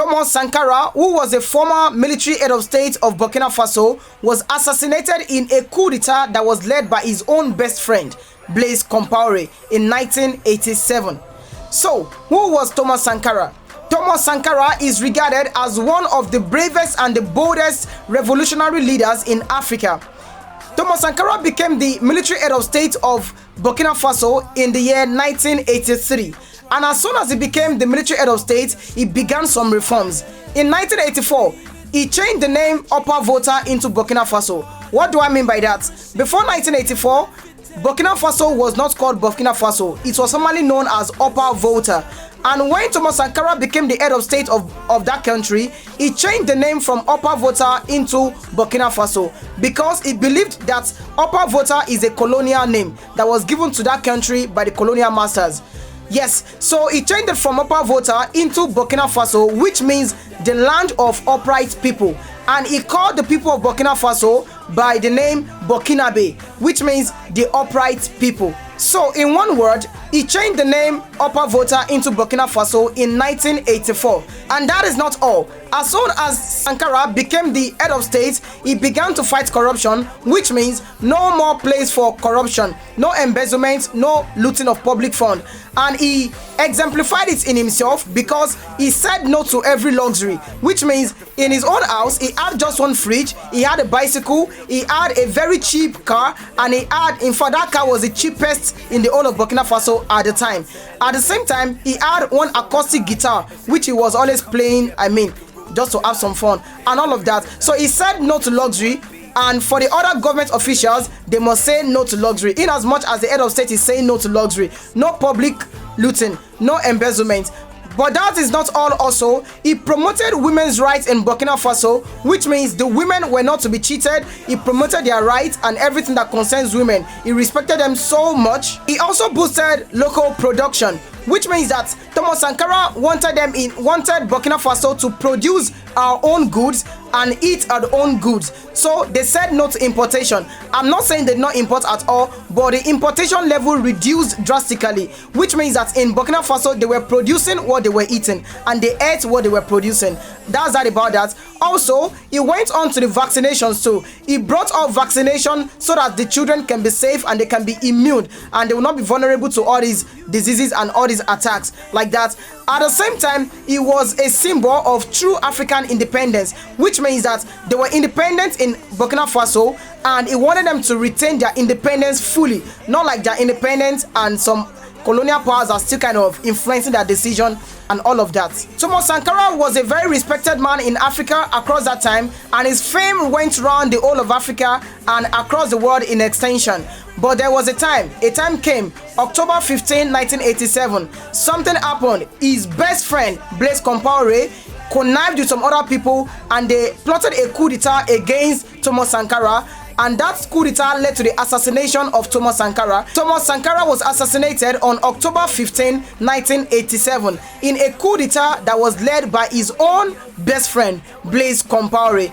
Thomas Sankara, who was a former military head of state of Burkina Faso, was assassinated in a coup d'etat that was led by his own best friend, Blaise Compaoré, in 1987. So, who was Thomas Sankara? Thomas Sankara is regarded as one of the bravest and the boldest revolutionary leaders in Africa. Thomas Sankara became the military head of state of Burkina Faso in the year 1983. And as soon as he became the military head of state, he began some reforms. In 1984, he changed the name Upper Volta into Burkina Faso. What do I mean by that? Before 1984, Burkina Faso was not called Burkina Faso. It was formerly known as Upper Volta. And when Thomas Sankara became the head of state of that country, he changed the name from Upper Volta into Burkina Faso because he believed that Upper Volta is a colonial name that was given to that country by the colonial masters. Yes, so he changed it from Upper Volta into Burkina Faso, which means the land of upright people. And he called the people of Burkina Faso by the name Burkinabe, which means the upright people. So in one word, he changed the name Upper Volta into Burkina Faso in 1984. And that is not all. As soon as Sankara became the head of state, he began to fight corruption, which means no more place for corruption, no embezzlement, no looting of public fund. And he exemplified it in himself because he said no to every luxury, which means in his own house, he had just one fridge, he had a bicycle, he had a very cheap car, and he had, in fact, that car was the cheapest in the whole of Burkina Faso at the time. At the same time, he had one acoustic guitar, which he was always playing, just to have some fun and all of that. So he said no to luxury, and for the other government officials, they must say no to luxury. In as much as the head of state is saying no to luxury, no public looting, no embezzlement. But that is not all also. He promoted women's rights in Burkina Faso, which means the women were not to be cheated. He promoted their rights and everything that concerns women. He respected them so much. He also boosted local production, which means that Thomas Sankara wanted Burkina Faso to produce our own goods and eat our own goods. So they said no to importation. I'm not saying they did not import at all, but the importation level reduced drastically, which means that in Burkina Faso they were producing what they were eating and they ate what they were producing. That's that about that. Also, he went on to the vaccinations too. He brought up vaccination so that the children can be safe and they can be immune and they will not be vulnerable to all these diseases and all these attacks like that. At the same time, he was a symbol of true African independence, which means that they were independent in Burkina Faso and he wanted them to retain their independence fully, not like their independence and some colonial powers are still kind of influencing their decision and all of that. Thomas Sankara was a very respected man in Africa across that time, and his fame went around the whole of Africa and across the world in extension. But there was a time came, October 15, 1987, something happened. His best friend, Blaise Compaoré, connived with some other people and they plotted a coup d'etat against Thomas Sankara. And that coup d'etat led to the assassination of Thomas Sankara. Thomas Sankara was assassinated on October 15, 1987 in a coup d'etat that was led by his own best friend, Blaise Compaoré.